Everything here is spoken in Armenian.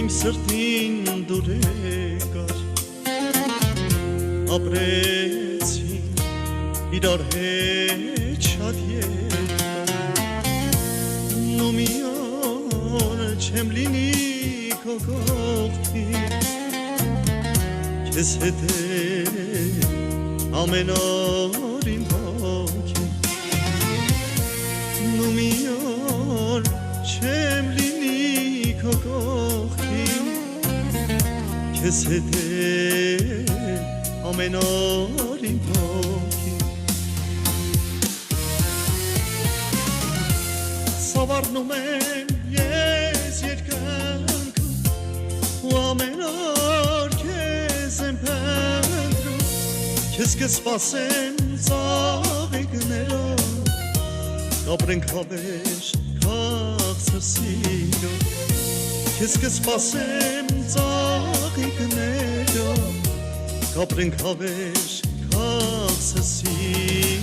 իմ սրտին դուր եկար ապրեցին իրար հետ շատ երկար ու մի օր չեմ լինի քո կողքին քեզ հետ է ամեն օր իմ հոգին ու մի օր չեմ լինի քո կողքին քեզ հետ է ամեն օր իմ հոգին սավառնում եմ ես երկնքում ու ամեն օր քեզ եմ փնտրում քեզ կսպասեմ ծաղիկներով կապրենք հավերժ քաղցր սիրով քեզ կսպասեմ ծաղիկներով կապրենք հավերժ քաղցր սիրով